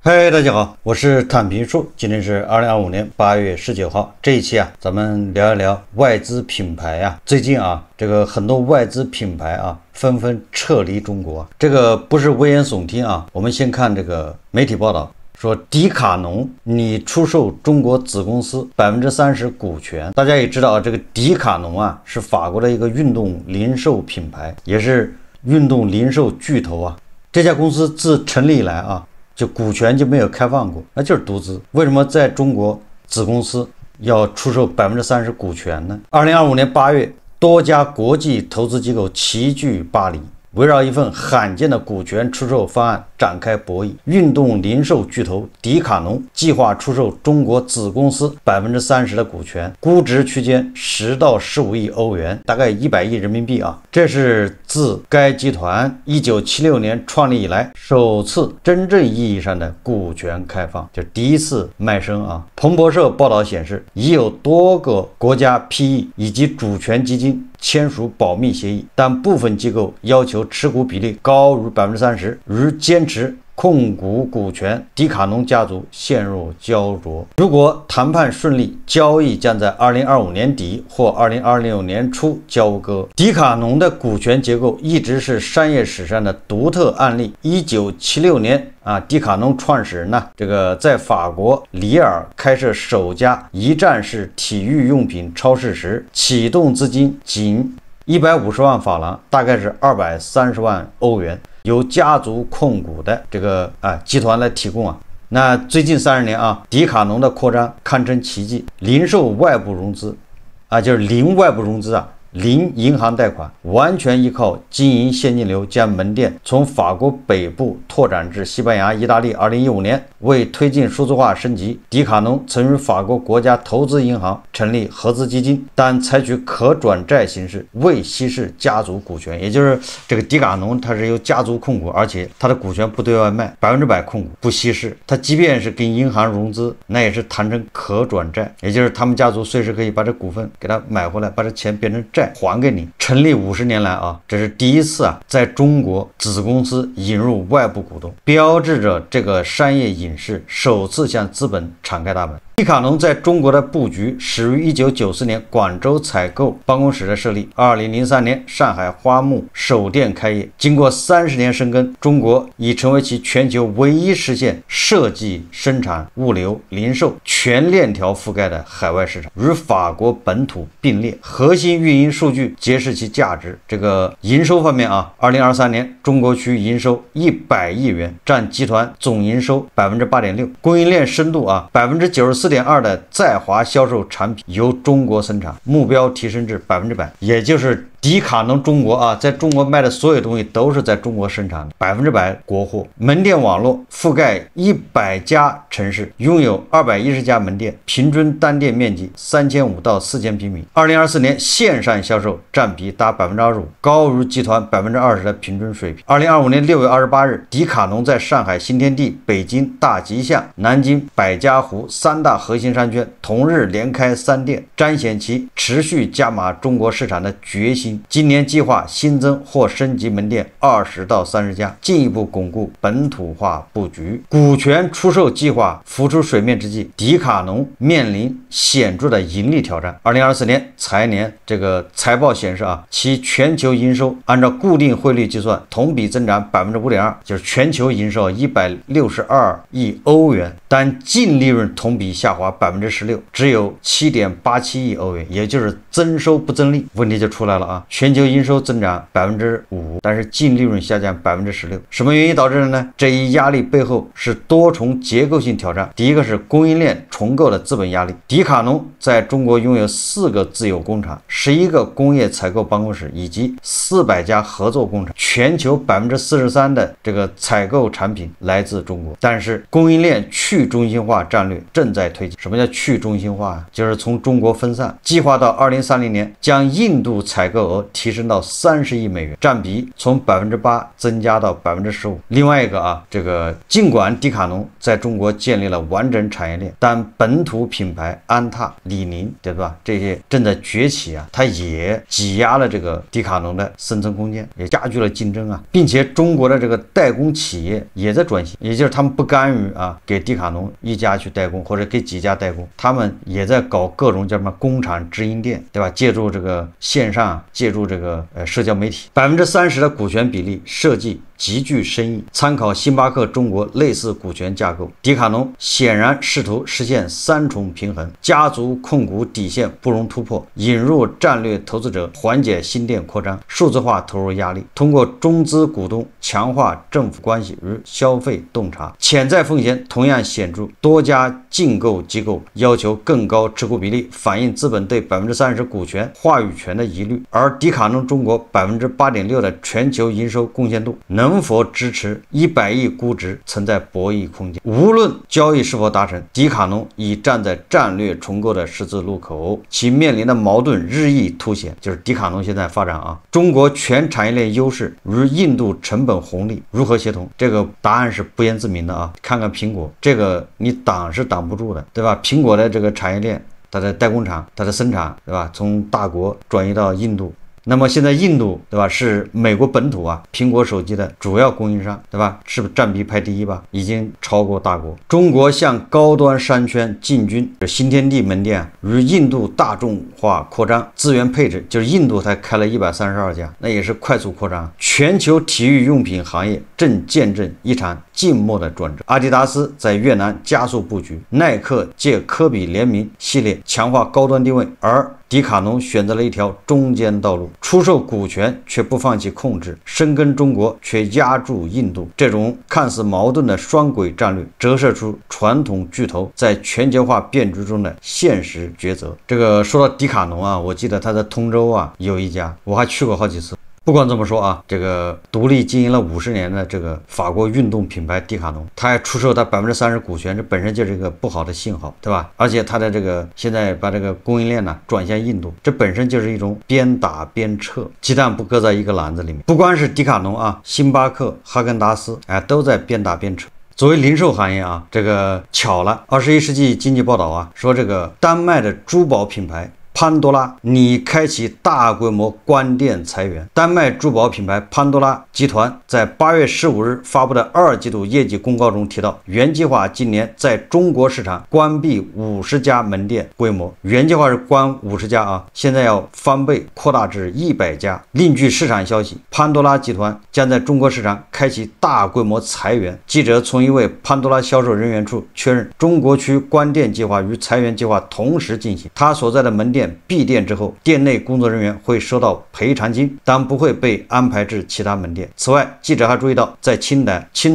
嗨，大家好，我是坦平树。今天是2025年8月19号。这一期咱们聊一聊外资品牌最近这个很多外资品牌纷纷撤离中国。这个不是危言耸听我们先看这个媒体报道，说迪卡侬拟出售中国子公司30%股权。大家也知道这个迪卡侬是法国的一个运动零售品牌，也是运动零售巨头这家公司自成立以来就股权就没有开放过，那就是独资。为什么在中国子公司要出售30%股权呢？2025年8月，多家国际投资机构齐聚巴黎，围绕一份罕见的股权出售方案展开博弈。运动零售巨头迪卡侬计划出售中国子公司30%的股权，估值区间10到15亿欧元，大概100亿人民币这是自该集团1976年创立以来首次真正意义上的股权开放，就第一次卖身彭博社报道显示，已有多个国家 PE 以及主权基金签署保密协议，但部分机构要求持股比例高于30%，如坚持控股股权，迪卡侬家族陷入焦灼。如果谈判顺利，交易将在2025年底或2026年初交割。迪卡侬的股权结构一直是商业史上的独特案例。1976年迪卡侬创始人这个在法国里尔开设首家一站式体育用品超市时，启动资金仅150万法郎，大概是230万欧元。由家族控股的这个集团来提供那最近30年迪卡侬的扩张堪称奇迹，零售外部融资就是零外部融资零银行贷款，完全依靠经营现金流将门店从法国北部拓展至西班牙、意大利。2015年，为推进数字化升级，迪卡侬曾与法国国家投资银行成立合资基金，但采取可转债形式，未稀释家族股权。也就是这个迪卡侬它是由家族控股，而且它的股权不对外卖，100%控股，不稀释。它即便是跟银行融资，那也是谈成可转债，也就是他们家族随时可以把这股份给它买回来，把这钱变成债还给你。成立50年来这是第一次在中国子公司引入外部股东，标志着这个商业隐士首次向资本敞开大门。迪卡侬在中国的布局始于1994年广州采购办公室的设立，2003年上海花木首店开业。经过30年深耕，中国已成为其全球唯一实现设计、生产、物流、零售全链条覆盖的海外市场，与法国本土并列。核心运营数据揭示其价值。这个营收方面2023年中国区营收100亿元，占集团总营收8.6%。供应链深度94.2%的在华销售产品由中国生产，目标提升至100%，也就是迪卡侬中国在中国卖的所有东西都是在中国生产的，100%国货。门店网络覆盖100家城市，拥有210家门店，平均单店面积3500到4000平米。2024年线上销售占比达25%，高于集团20%的平均水平。2025年6月28日，迪卡侬在上海新天地、北京大吉巷、南京百家湖3大核心商圈同日连开3店，彰显其持续加码中国市场的决心。今年计划新增或升级门店20到30家，进一步巩固本土化布局。股权出售计划浮出水面之际，迪卡侬面临显著的盈利挑战。2024年财年这个财报显示其全球营收按照固定汇率计算，同比增长5.2%，就是全球营收162亿欧元，但净利润同比下滑16%，只有7.87亿欧元，也就是增收不增利。问题就出来了全球营收增长5%，但是净利润下降16%。什么原因导致的呢？这一压力背后是多重结构性挑战。第一个是供应链重构的资本压力。迪卡侬在中国拥有4个自有工厂、11个工业采购办公室以及400家合作工厂，全球43%的这个采购产品来自中国。但是供应链去中心化战略正在推进。什么叫去中心化就是从中国分散，计划到2030年将印度采购额提升到30亿美元，占比从8%增加到15%。另外一个啊，这个尽管迪卡侬在中国建立了完整产业链，但本土品牌安踏、李宁，对吧？这些正在崛起啊，它也挤压了这个迪卡侬的生存空间，也加剧了竞争啊，并且中国的这个代工企业也在转型，也就是他们不甘于啊给迪卡侬一家去代工或者给几家代工，他们也在搞各种叫什么工厂直营店，对吧？借助这个线上，借助这个社交媒体，30%的股权比例设计极具深意，参考星巴克中国类似股权架构，迪卡侬显然试图实现3重平衡：家族控股底线不容突破，引入战略投资者缓解新店扩张，数字化投入压力，通过中资股东强化政府关系与消费洞察。潜在风险同样显著，多家竞购机构要求更高持股比例，反映资本对30%股权话语权的疑虑，而迪卡侬中国8.6%的全球营收贡献度能否支持100亿估值存在博弈空间。无论交易是否达成，迪卡侬已站在战略重构的十字路口，其面临的矛盾日益凸显。就是迪卡侬现在发展啊，中国全产业链优势与印度成本红利如何协同？这个答案是不言自明的啊。看看苹果，这个你挡是挡不住的，对吧？苹果的这个产业链，它的代工厂，它的生产，对吧？从大国转移到印度。那么现在印度，对吧，是美国本土啊苹果手机的主要供应商，对吧？是不是占比排第一吧？已经超过大国。中国向高端商圈进军，新天地门店与印度大众化扩张，资源配置就是印度才开了132家，那也是快速扩张。全球体育用品行业正见证一场静默的转折。阿迪达斯在越南加速布局，耐克借科比联名系列强化高端定位，而迪卡侬选择了一条中间道路，出售股权却不放弃控制，深耕中国却压住印度。这种看似矛盾的双轨战略，折射出传统巨头在全球化变局中的现实抉择。这个说到迪卡侬啊，我记得他在通州啊有一家，我还去过好几次。不管怎么说啊，这个独立经营了50年的这个法国运动品牌迪卡侬，它还出售它30%股权，这本身就是一个不好的信号，对吧？而且它的这个现在把这个供应链呢转向印度，这本身就是一种边打边撤，鸡蛋不搁在一个篮子里面。不光是迪卡侬啊，星巴克、哈根达斯都在边打边撤。作为零售行业啊，这个巧了，21世纪经济报道啊说，这个丹麦的珠宝品牌潘多拉拟开启大规模关店裁员。丹麦珠宝品牌潘多拉集团在8月15日发布的2季度业绩公告中提到，原计划今年在中国市场关闭50家门店规模，原计划是关50家啊，现在要翻倍扩大至100家。另据市场消息，潘多拉集团将在中国市场开启大规模裁员。记者从一位潘多拉销售人员处确认，中国区关店计划与裁员计划同时进行。他所在的门店闭店之后，店内工作人员会收到赔偿金，但不会被安排至其他门店。此外，记者还注意到，在青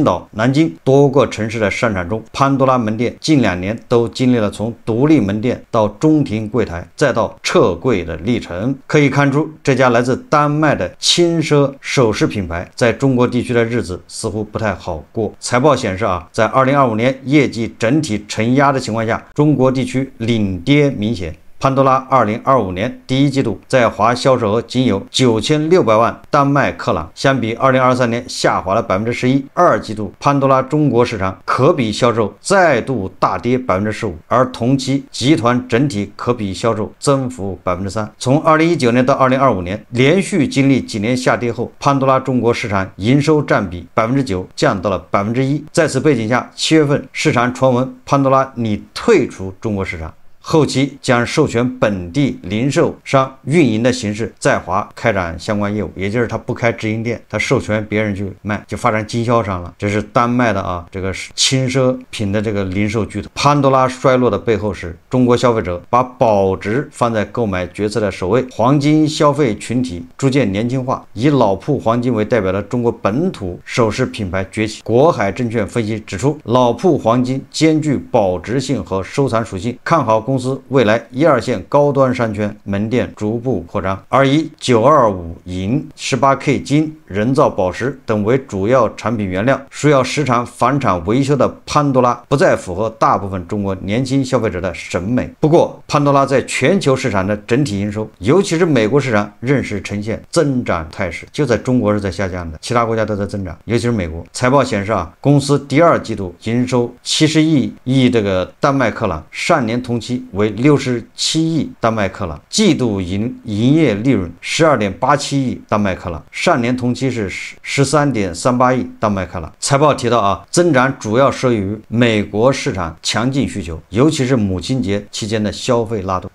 岛、南京多个城市的商场中，潘多拉门店近2年都经历了从独立门店到中庭柜台再到撤柜的历程。可以看出，这家来自丹麦的轻奢首饰品牌在中国地区的日子似乎不太好过。财报显示啊，在2025年业绩整体承压的情况下，中国地区领跌明显。潘多拉2025年第一季度在华销售额仅有9600万丹麦克朗，相比2023年下滑了11%。2季度潘多拉中国市场可比销售再度大跌15%，而同期集团整体可比销售增幅3%。从2019年到2025年，连续经历几年下跌后，潘多拉中国市场营收占比9%降到了1%。在此背景下，7月份市场传闻潘多拉拟退出中国市场，后期将授权本地零售商运营的形式在华开展相关业务，也就是他不开直营店，他授权别人去卖，就发展经销商了。这是丹麦的啊，这个轻奢品的这个零售巨头。潘多拉衰落的背后是中国消费者把保值放在购买决策的首位，黄金消费群体逐渐年轻化，以老铺黄金为代表的中国本土首饰品牌崛起。国海证券分析指出，老铺黄金兼具保值性和收藏属性，看好公公司未来1、2线高端商圈门店逐步扩张，而以925银、18K 金、人造宝石等为主要产品原料，需要时常返厂维修的潘多拉不再符合大部分中国年轻消费者的审美。不过，潘多拉在全球市场的整体营收，尤其是美国市场，仍是呈现增长态势，就在中国是在下降的，其他国家都在增长，尤其是美国。财报显示公司第2季度营收70亿这个丹麦克朗，上年同期为67亿丹麦克朗，季度营业利润12.87亿丹麦克朗，上年同期是13.38亿丹麦克朗。财报提到增长主要受益于美国市场强劲需求，尤其是母亲节期间的消费拉动。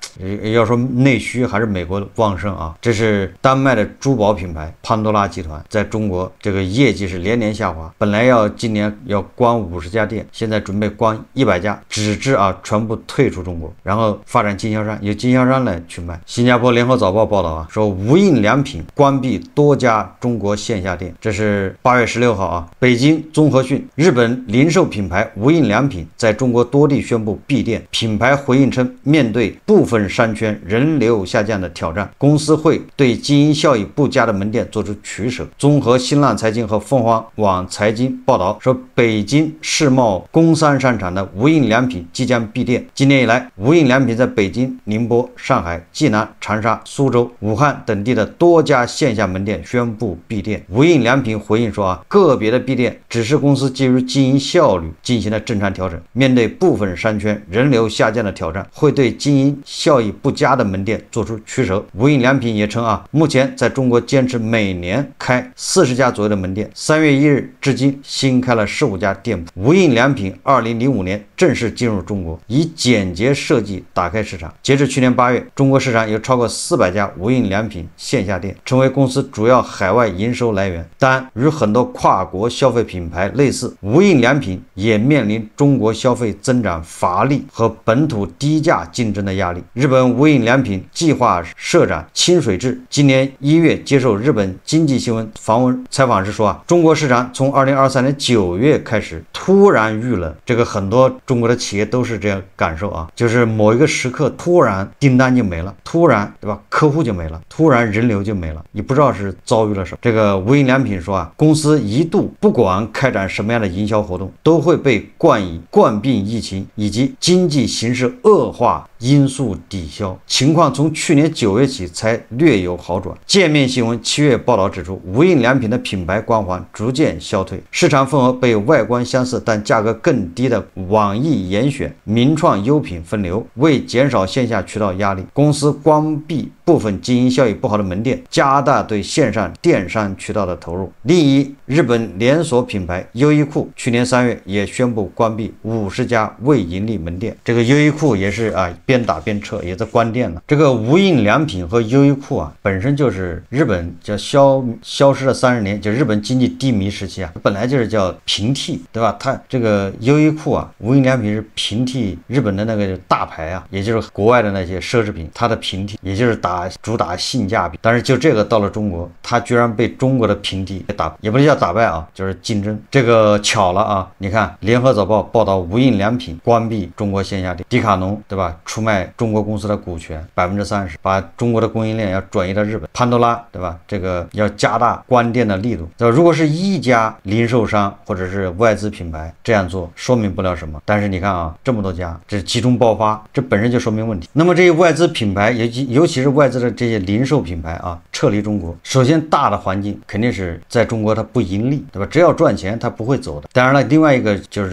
要说内需还是美国旺盛这是丹麦的珠宝品牌潘多拉集团在中国这个业绩是连年下滑，本来今年要关50家店，现在准备关100家，直至全部退出中国，然后发展经销商，由经销商来去卖。新加坡联合早报报道说无印良品关闭多家中国线下店，这是8月16号北京综合讯，日本零售品牌无印良品在中国多地宣布闭店，品牌回应称，面对部分商圈人流下降的挑战，公司会对经营效益不佳的门店做出取舍。综合新浪财经和凤凰网财经报道说，北京世贸工商商场的无印良品即将闭店。今年以来，无印良品在北京、宁波、上海、济南、长沙、苏州、武汉等地的多家线下门店宣布闭店。无印良品回应说个别的闭店只是公司基于经营效率进行了正常调整，面对部分商圈人流下降的挑战，会对经营效益不佳的门店做出取舍。无印良品也称目前在中国坚持每年开40家左右的门店，3月1日至今新开了15家店铺。无印良品2005年正式进入中国，以简洁设计打开市场。截至去年8月，中国市场有超过400家无印良品线下店，成为公司主要海外营收来源。但与很多跨国消费品牌类似，无印良品也面临中国消费增长乏力和本土低价竞争的压力。日本无印良品计划社长清水智今年1月接受日本经济新闻访问采访时说中国市场从2023年9月开始突然遇冷，这个很多中国的企业都是这样感受就是某一个时刻突然订单就没了，突然对吧，客户就没了，突然人流就没了，你不知道是遭遇了什么。这个无印良品说公司一度不管开展什么样的营销活动，都会被冠病疫情以及经济形势恶化因素抵消，情况从去年9月起才略有好转。界面新闻7月报道指出，无印良品的品牌光环逐渐消退，市场份额被外观相似但价格更低的网易严选、名创优品分流。为减少线下渠道压力，公司关闭部分经营效益不好的门店，加大对线上电商渠道的投入。另一日本连锁品牌优衣库去年3月也宣布关闭50家未盈利门店。这个优衣库也是边打边撤，也在关店了。这个无印良品和优衣库本身就是日本叫消失了30年，就日本经济低迷时期本来就是叫平替，对吧？它这个优衣库无印良品是平替日本的那个大牌也就是国外的那些奢侈品，它的平替也就是主打性价比。但是就这个到了中国，它居然被中国的平替也不是叫打败就是竞争。这个巧了你看联合早报报道无印良品关闭中国线下店，迪卡侬对吧，出卖中国公司的股权30%，把中国的供应链要转移到日本。潘多拉对吧，这个要加大关店的力度，对吧？如果是一家零售商或者是外资品牌这样做，说明不了什么。但是你看这么多家，这集中爆发，这本身就说明问题。那么这些外资品牌，尤其是外资的这些零售品牌撤离中国，首先大的环境肯定是在中国它不盈利，对吧？只要赚钱它不会走的。当然了，另外一个就是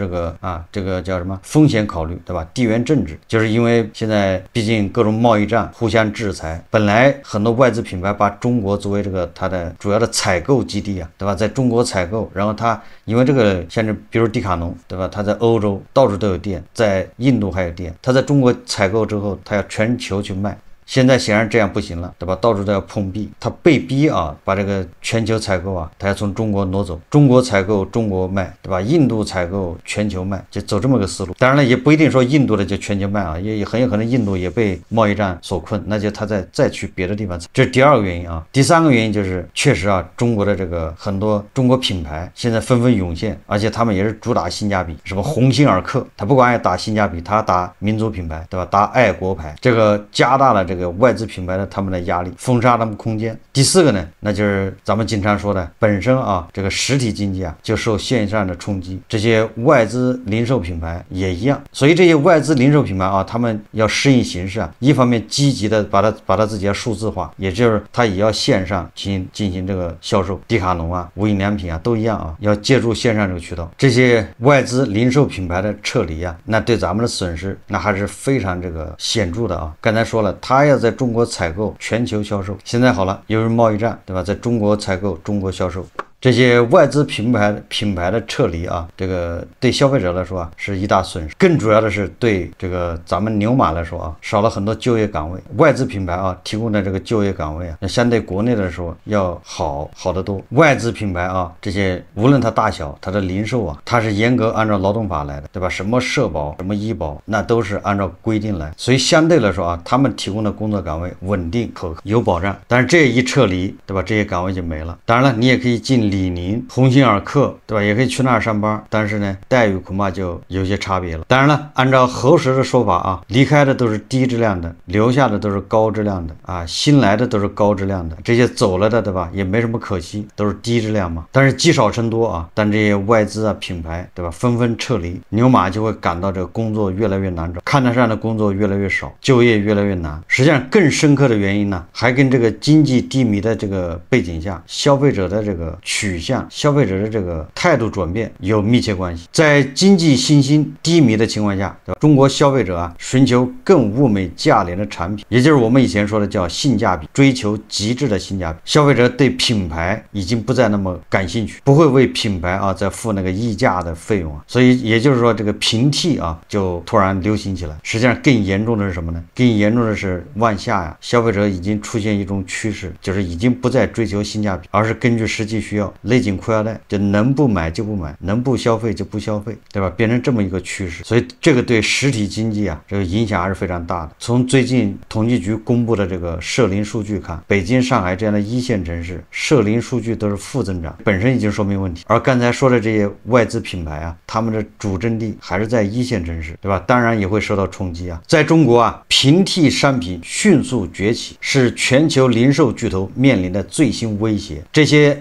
这个叫什么风险考虑，对吧？地缘政治，就是因为现在毕竟各种贸易战互相制裁，本来很多外资品牌把中国作为这个它的主要的采购基地对吧？在中国采购，然后它因为这个像是比如迪卡侬对吧，它在欧洲到处都有店，在印度还有店，它在中国采购之后它要全球去卖，现在显然这样不行了，对吧？到处都要碰壁，他被逼啊，把这个全球采购啊，他要从中国挪走，中国采购中国卖，对吧？印度采购全球卖，就走这么个思路。当然了，也不一定说印度的就全球卖啊，也很有可能印度也被贸易战所困，那就他再去别的地方。这是第二个原因啊。第三个原因就是确实啊，中国的这个很多中国品牌现在纷纷涌现，而且他们也是主打性价比，什么鸿星尔克，他不光要打性价比，他打民族品牌，对吧？打爱国牌，这个加大了这个外资品牌的他们的压力，封杀他们空间。第四个呢，那就是咱们经常说的，本身啊这个实体经济啊就受线上的冲击，这些外资零售品牌也一样，所以这些外资零售品牌啊，他们要适应形势啊，一方面积极的把它自己要数字化，也就是它也要线上进行这个销售，迪卡侬啊、无印良品啊都一样啊，要借助线上这个渠道。这些外资零售品牌的撤离啊，那对咱们的损失那还是非常这个显著的啊。刚才说了，他要在中国采购，全球销售，现在好了，又是贸易战，对吧？在中国采购，中国销售。这些外资品牌的撤离啊，这个对消费者来说啊是一大损失，更主要的是对这个咱们牛马来说啊，少了很多就业岗位。外资品牌啊提供的这个就业岗位啊，那相对国内的时候要好得多。外资品牌啊，这些无论它大小，它的零售啊，它是严格按照劳动法来的，对吧？什么社保、什么医保，那都是按照规定来，所以相对来说啊，他们提供的工作岗位稳定可靠，有保障。但是这一撤离，对吧？这些岗位就没了。当然了，你也可以进李宁、鸿星尔克，对吧？也可以去那儿上班，但是呢，待遇恐怕就有些差别了。当然了，按照核实的说法啊，离开的都是低质量的，留下的都是高质量的啊，新来的都是高质量的，这些走了的，对吧？也没什么可惜，都是低质量嘛。但是积少成多啊，但这些外资啊、品牌，对吧？纷纷撤离，牛马就会感到这个工作越来越难找，看得上的工作越来越少，就业越来越难。实际上，更深刻的原因呢，还跟这个经济低迷的这个背景下，消费者的这个取向、消费者的这个态度转变有密切关系。在经济信心低迷的情况下，对吧？中国消费者啊，寻求更物美价廉的产品，也就是我们以前说的叫性价比，追求极致的性价比。消费者对品牌已经不再那么感兴趣，不会为品牌啊再付那个溢价的费用啊。所以也就是说，这个平替啊就突然流行起来。实际上更严重的是什么呢？更严重的是往下呀，消费者已经出现一种趋势，就是已经不再追求性价比，而是根据实际需要勒紧裤腰带，就能不买就不买，能不消费就不消费，对吧？变成这么一个趋势。所以这个对实体经济啊，这个影响还是非常大的。从最近统计局公布的这个社零数据看，北京、上海这样的一线城市社零数据都是负增长，本身已经说明问题。而刚才说的这些外资品牌啊，他们的主阵地还是在一线城市，对吧？当然也会受到冲击啊。在中国啊，平替商品迅速崛起，是全球零售巨头面临的最新威胁。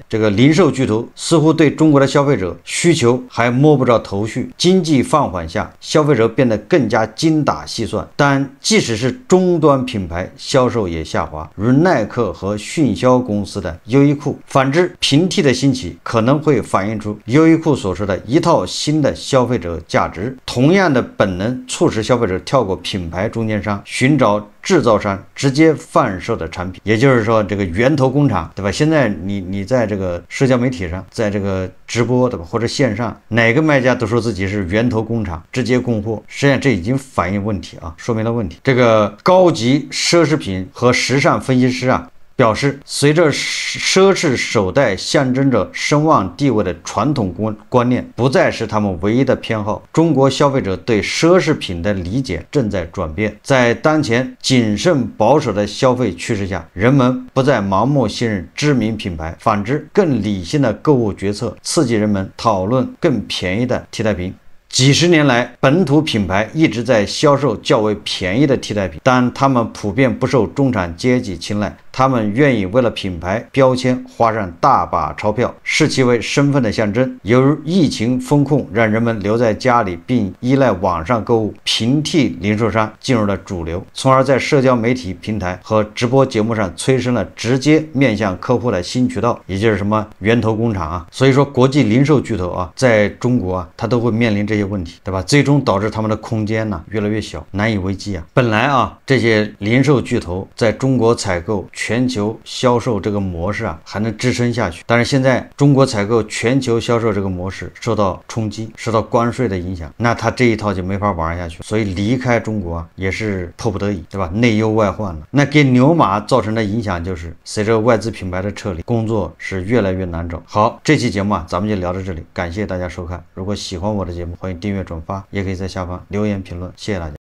这个零售巨头似乎对中国的消费者需求还摸不着头绪，经济放缓下，消费者变得更加精打细算。但即使是终端品牌销售也下滑，如耐克和迅销公司的优衣库。反之，平替的兴起可能会反映出优衣库所说的一套新的消费者价值。同样的本能促使消费者跳过品牌中间商，寻找制造商直接贩售的产品，也就是说这个源头工厂，对吧？现在你在这个社交媒体上，在这个直播，对吧？或者线上，哪个卖家都说自己是源头工厂，直接供货，实际上这已经反映问题啊，说明了问题。这个高级奢侈品和时尚分析师啊表示，随着奢侈手袋象征着声望地位的传统观念不再是他们唯一的偏好，中国消费者对奢侈品的理解正在转变。在当前谨慎保守的消费趋势下，人们不再盲目信任知名品牌，反之，更理性的购物决策刺激人们讨论更便宜的替代品。几十年来，本土品牌一直在销售较为便宜的替代品，但他们普遍不受中产阶级青睐。他们愿意为了品牌标签花上大把钞票，视其为身份的象征。由于疫情风控让人们留在家里并依赖网上购物，平替零售商进入了主流，从而在社交媒体平台和直播节目上催生了直接面向客户的新渠道，也就是什么源头工厂啊。所以说，国际零售巨头啊，在中国啊，它都会面临这些问题，对吧？最终导致他们的空间呢越来越小，难以为继啊。本来啊，这些零售巨头在中国采购全球销售这个模式啊还能支撑下去。但是现在中国采购全球销售这个模式受到冲击，受到关税的影响，那它这一套就没法玩下去，所以离开中国啊也是迫不得已，对吧？内忧外患了。那给牛马造成的影响就是随着外资品牌的撤离，工作是越来越难找。好，这期节目啊咱们就聊到这里，感谢大家收看。如果喜欢我的节目，欢迎订阅转发，也可以在下方留言评论，谢谢大家。